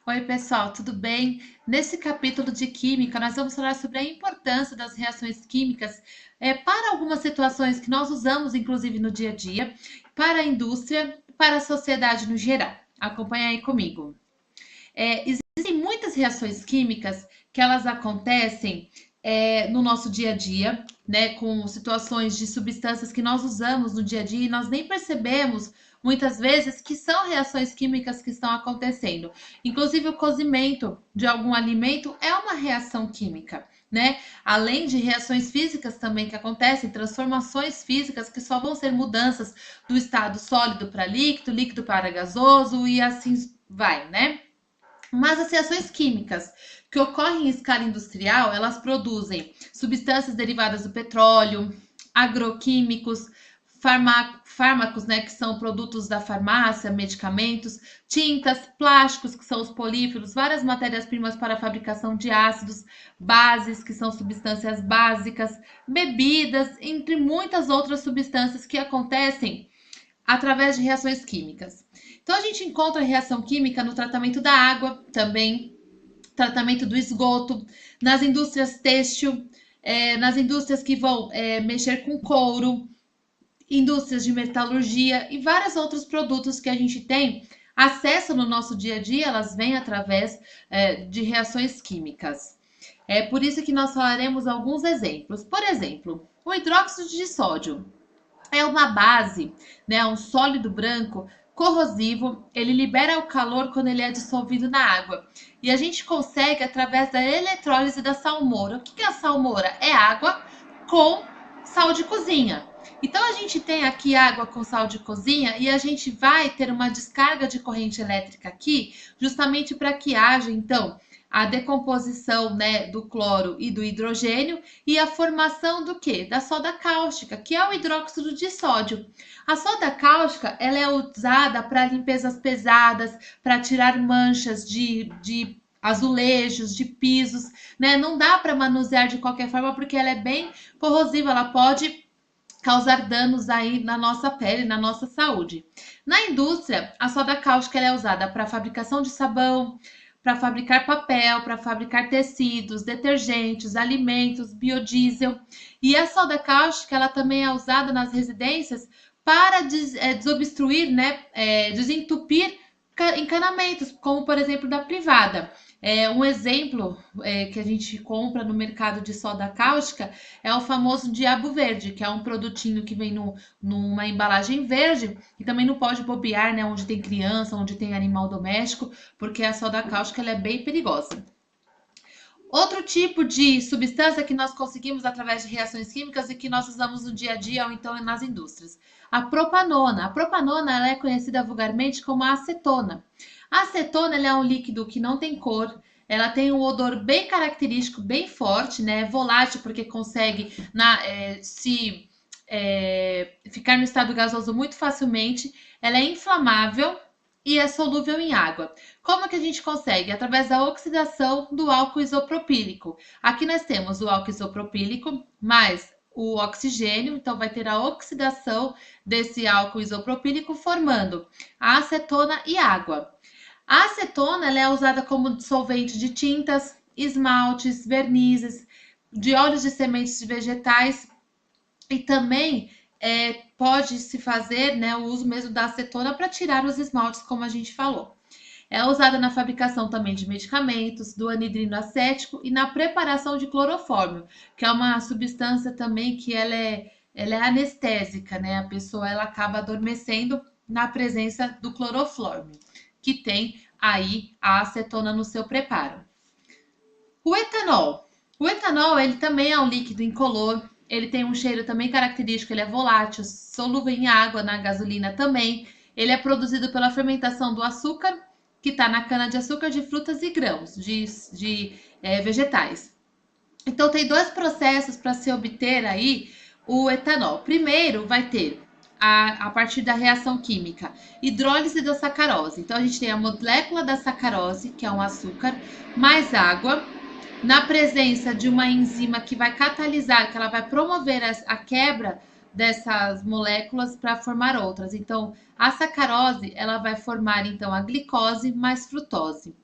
Oi, pessoal, tudo bem? Nesse capítulo de Química, nós vamos falar sobre a importância das reações químicas para algumas situações que nós usamos, inclusive no dia a dia, para a indústria, para a sociedade no geral. Acompanha aí comigo. Existem muitas reações químicas que elas acontecem no nosso dia a dia, né, com situações de substâncias que nós usamos no dia a dia e nós nem percebemos muitas vezes que são reações químicas que estão acontecendo. Inclusive o cozimento de algum alimento é uma reação química, né? Além de reações físicas também que acontecem, transformações físicas que só vão ser mudanças do estado sólido para líquido, líquido para gasoso e assim vai, né? Mas as reações químicas que ocorrem em escala industrial, elas produzem substâncias derivadas do petróleo, agroquímicos, fármacos, né, que são produtos da farmácia, medicamentos, tintas, plásticos, que são os políferos, várias matérias-primas para a fabricação de ácidos, bases, que são substâncias básicas, bebidas, entre muitas outras substâncias que acontecem através de reações químicas. Então, a gente encontra a reação química no tratamento da água também, tratamento do esgoto, nas indústrias têxtil, nas indústrias que vão mexer com couro, indústrias de metalurgia e vários outros produtos que a gente tem acesso no nosso dia a dia, elas vêm através de reações químicas. É por isso que nós falaremos alguns exemplos. Por exemplo, o hidróxido de sódio é uma base, né, um sólido branco corrosivo, ele libera o calor quando ele é dissolvido na água. E a gente consegue através da eletrólise da salmoura. O que é a salmoura? É água com sal de cozinha. Então a gente tem aqui água com sal de cozinha e a gente vai ter uma descarga de corrente elétrica aqui, justamente para que haja então a decomposição, né, do cloro e do hidrogênio e a formação do que? Da soda cáustica, que é o hidróxido de sódio. A soda cáustica ela é usada para limpezas pesadas, para tirar manchas de azulejos, de pisos, né? Não dá para manusear de qualquer forma porque ela é bem corrosiva, ela pode causar danos aí na nossa pele, na nossa saúde. Na indústria, a soda cáustica é usada para fabricação de sabão, para fabricar papel, para fabricar tecidos, detergentes, alimentos, biodiesel. E a soda cáustica ela também é usada nas residências para desobstruir, né, desentupir encanamentos, como por exemplo da privada. Um exemplo que a gente compra no mercado de soda cáustica é o famoso Diabo Verde, que é um produtinho que vem numa embalagem verde e também não pode bobear, né, onde tem criança, onde tem animal doméstico, porque a soda cáustica ela é bem perigosa. Outro tipo de substância que nós conseguimos através de reações químicas e que nós usamos no dia a dia ou então nas indústrias. A propanona. A propanona ela é conhecida vulgarmente como a acetona. A acetona ela é um líquido que não tem cor, ela tem um odor bem característico, bem forte, né? Volátil, porque consegue ficar no estado gasoso muito facilmente. Ela é inflamável e é solúvel em água. Como que a gente consegue? Através da oxidação do álcool isopropílico. Aqui nós temos o álcool isopropílico mais o oxigênio, então vai ter a oxidação desse álcool isopropílico formando a acetona e água. A acetona ela é usada como dissolvente de tintas, esmaltes, vernizes, de óleos de sementes de vegetais e também pode se fazer, né, o uso mesmo da acetona para tirar os esmaltes, como a gente falou. É usada na fabricação também de medicamentos, do anidrino acético e na preparação de clorofórmio, que é uma substância também que ela é anestésica, né? A pessoa ela acaba adormecendo na presença do clorofórmio, que tem aí a acetona no seu preparo. O etanol. O etanol, ele também é um líquido incolor, ele tem um cheiro também característico, ele é volátil, solúvel em água, na gasolina também. Ele é produzido pela fermentação do açúcar, que está na cana-de-açúcar de frutas e grãos, de vegetais. Então, tem dois processos para se obter aí o etanol. Primeiro, vai ter a partir da reação química, hidrólise da sacarose. Então, a gente tem a molécula da sacarose, que é um açúcar, mais água, na presença de uma enzima que vai catalisar, que ela vai promover a quebra dessas moléculas para formar outras. Então, a sacarose, ela vai formar então a glicose mais frutose.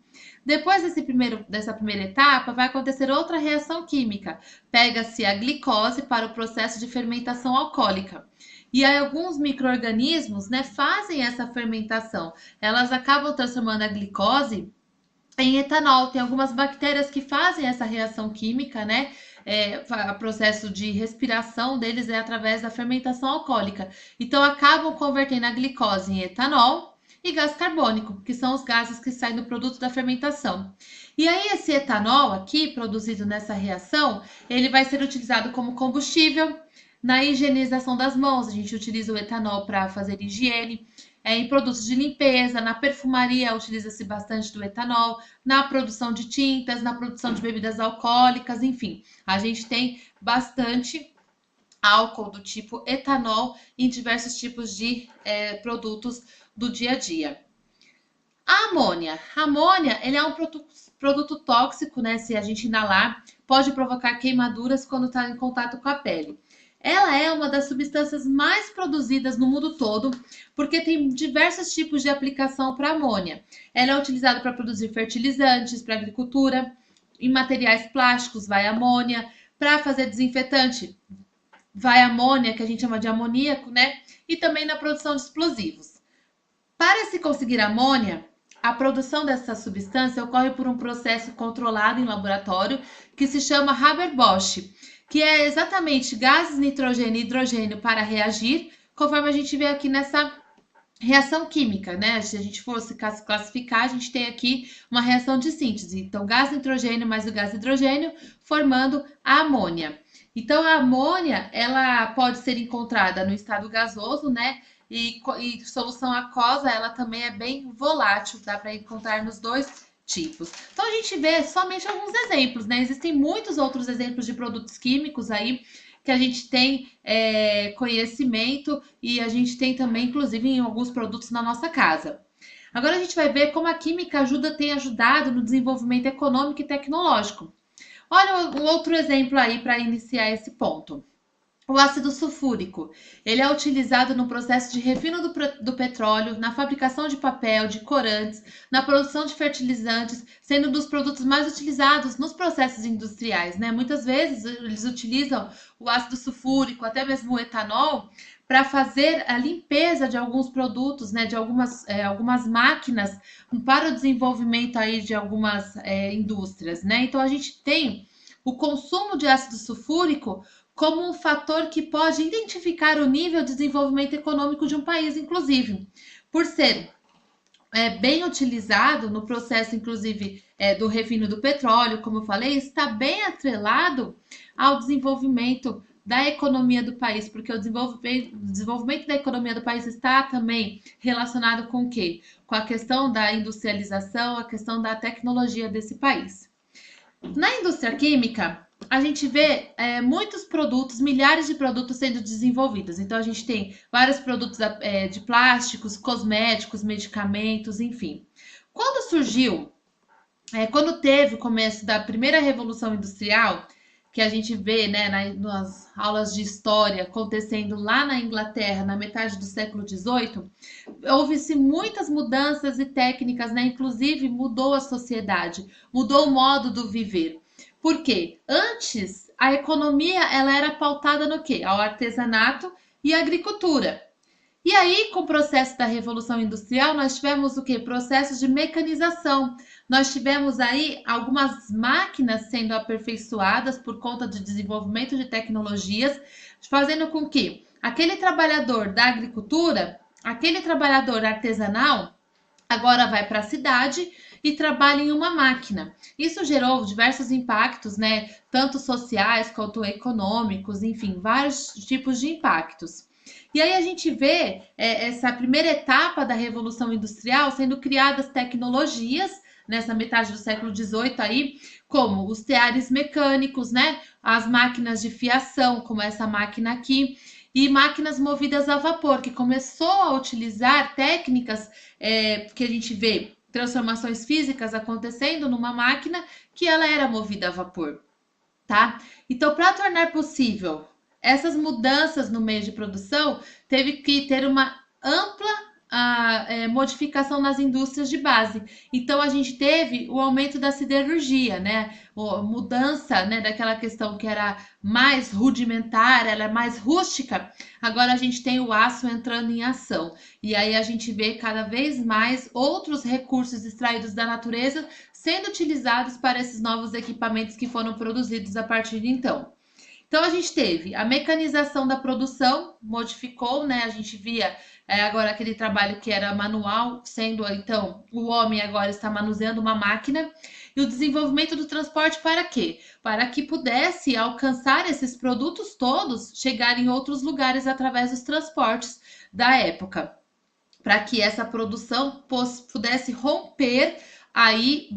Depois dessa primeira etapa, vai acontecer outra reação química. Pega-se a glicose para o processo de fermentação alcoólica. E aí, alguns micro-organismos, né, fazem essa fermentação. Elas acabam transformando a glicose em etanol. Tem algumas bactérias que fazem essa reação química, né? O processo de respiração deles é através da fermentação alcoólica. Então, acabam convertendo a glicose em etanol e gás carbônico, que são os gases que saem do produto da fermentação. E aí, esse etanol aqui, produzido nessa reação, ele vai ser utilizado como combustível na higienização das mãos. A gente utiliza o etanol para fazer higiene. Em produtos de limpeza, na perfumaria utiliza-se bastante do etanol, na produção de tintas, na produção de bebidas alcoólicas, enfim, a gente tem bastante álcool do tipo etanol em diversos tipos de produtos do dia a dia. A amônia. A amônia, ele é um produto tóxico, né? Se a gente inalar, pode provocar queimaduras quando está em contato com a pele. Ela é uma das substâncias mais produzidas no mundo todo, porque tem diversos tipos de aplicação para amônia. Ela é utilizada para produzir fertilizantes, para agricultura, em materiais plásticos vai amônia, para fazer desinfetante vai amônia, que a gente chama de amoníaco, né? E também na produção de explosivos. Para se conseguir amônia, a produção dessa substância ocorre por um processo controlado em laboratório que se chama Haber-Bosch, que é exatamente gases nitrogênio e hidrogênio para reagir, conforme a gente vê aqui nessa reação química, né? Se a gente fosse classificar, a gente tem aqui uma reação de síntese. Então, gás nitrogênio mais o gás hidrogênio formando a amônia. Então, a amônia, ela pode ser encontrada no estado gasoso, né? E solução aquosa, ela também é bem volátil, dá para encontrar nos dois tipos. Então, a gente vê somente alguns exemplos, né? Existem muitos outros exemplos de produtos químicos aí que a gente tem conhecimento e a gente tem também, inclusive, em alguns produtos na nossa casa. Agora a gente vai ver como a química tem ajudado no desenvolvimento econômico e tecnológico. Olha um outro exemplo aí para iniciar esse ponto. O ácido sulfúrico, ele é utilizado no processo de refino do petróleo, na fabricação de papel, de corantes, na produção de fertilizantes, sendo um dos produtos mais utilizados nos processos industriais, né? Muitas vezes eles utilizam o ácido sulfúrico, até mesmo o etanol, para fazer a limpeza de alguns produtos, né? De algumas máquinas para o desenvolvimento aí de algumas indústrias, né? Então a gente tem o consumo de ácido sulfúrico como um fator que pode identificar o nível de desenvolvimento econômico de um país, inclusive, por ser bem utilizado no processo, inclusive, do refino do petróleo, como eu falei, está bem atrelado ao desenvolvimento da economia do país, porque o desenvolvimento da economia do país está também relacionado com o quê? Com a questão da industrialização, a questão da tecnologia desse país. Na indústria química, a gente vê muitos produtos, milhares de produtos sendo desenvolvidos. Então, a gente tem vários produtos de plásticos, cosméticos, medicamentos, enfim. Quando teve o começo da primeira revolução industrial, que a gente vê, né, nas aulas de história acontecendo lá na Inglaterra, na metade do século XVIII, houve-se muitas mudanças e técnicas, né? Inclusive mudou a sociedade, mudou o modo do viver. Por quê? Antes, a economia ela era pautada no quê? Ao artesanato e à agricultura. E aí, com o processo da Revolução Industrial, nós tivemos o quê? Processos de mecanização. Nós tivemos aí algumas máquinas sendo aperfeiçoadas por conta do desenvolvimento de tecnologias, fazendo com que aquele trabalhador da agricultura, aquele trabalhador artesanal, agora vai para a cidade e trabalha em uma máquina. Isso gerou diversos impactos, né? Tanto sociais quanto econômicos, enfim, vários tipos de impactos. E aí a gente vê essa primeira etapa da Revolução Industrial sendo criadas tecnologias nessa metade do século XVIII aí, como os teares mecânicos, né? As máquinas de fiação, como essa máquina aqui, e máquinas movidas a vapor, que começou a utilizar técnicas que a gente vê transformações físicas acontecendo numa máquina que ela era movida a vapor, tá? Então, para tornar possível essas mudanças no meio de produção, teve que ter uma a modificação nas indústrias de base. Então, a gente teve o aumento da siderurgia, né? A mudança, né, daquela questão que era mais rudimentar, ela é mais rústica. Agora a gente tem o aço entrando em ação. E aí a gente vê cada vez mais outros recursos extraídos da natureza sendo utilizados para esses novos equipamentos que foram produzidos a partir de então. Então a gente teve a mecanização da produção, modificou, né? A gente via agora aquele trabalho que era manual, sendo então o homem agora está manuseando uma máquina, e o desenvolvimento do transporte para quê? Para que pudesse alcançar esses produtos todos, chegar em outros lugares através dos transportes da época, para que essa produção pudesse romper aí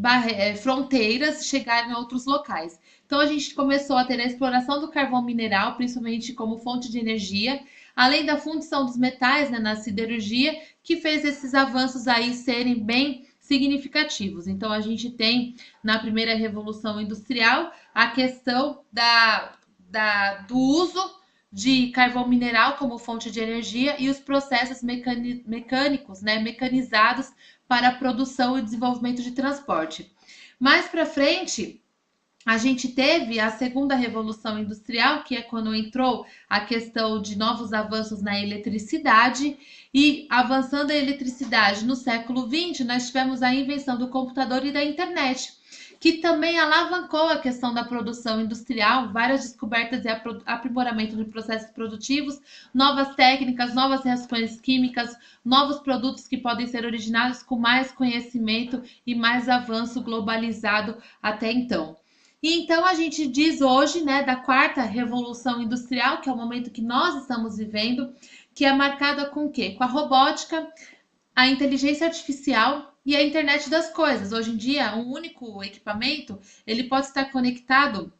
fronteiras, chegar em outros locais. Então a gente começou a ter a exploração do carvão mineral, principalmente como fonte de energia, além da fundição dos metais, né, na siderurgia, que fez esses avanços aí serem bem significativos. Então a gente tem na primeira revolução industrial a questão do uso de carvão mineral como fonte de energia e os processos mecânicos, né, mecanizados para a produção e desenvolvimento de transporte. Mais para frente, a gente teve a segunda revolução industrial, que é quando entrou a questão de novos avanços na eletricidade, e avançando a eletricidade no século XX, nós tivemos a invenção do computador e da internet, que também alavancou a questão da produção industrial, várias descobertas e aprimoramento de processos produtivos, novas técnicas, novas reações químicas, novos produtos que podem ser originados com mais conhecimento e mais avanço globalizado até então. E então a gente diz hoje, né, da quarta revolução industrial, que é o momento que nós estamos vivendo, que é marcada com o quê? Com a robótica, a inteligência artificial e a internet das coisas. Hoje em dia, um único equipamento, ele pode estar conectado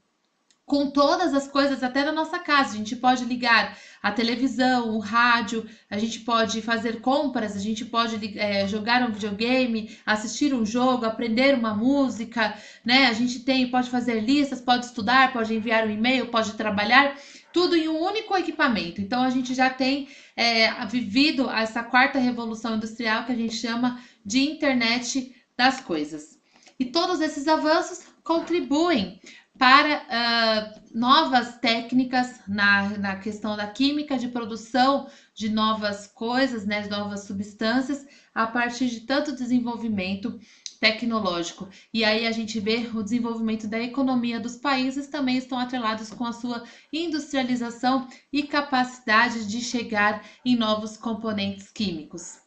com todas as coisas até na nossa casa. A gente pode ligar a televisão, o rádio, a gente pode fazer compras, a gente pode jogar um videogame, assistir um jogo, aprender uma música, né? A gente pode fazer listas, pode estudar, pode enviar um e-mail, pode trabalhar, tudo em um único equipamento. Então a gente já tem vivido essa quarta revolução industrial que a gente chama de internet das coisas. E todos esses avanços contribuem para novas técnicas na questão da química, de produção de novas coisas, né, de novas substâncias, a partir de tanto desenvolvimento tecnológico. E aí a gente vê o desenvolvimento da economia dos países também estão atrelados com a sua industrialização e capacidade de chegar em novos componentes químicos.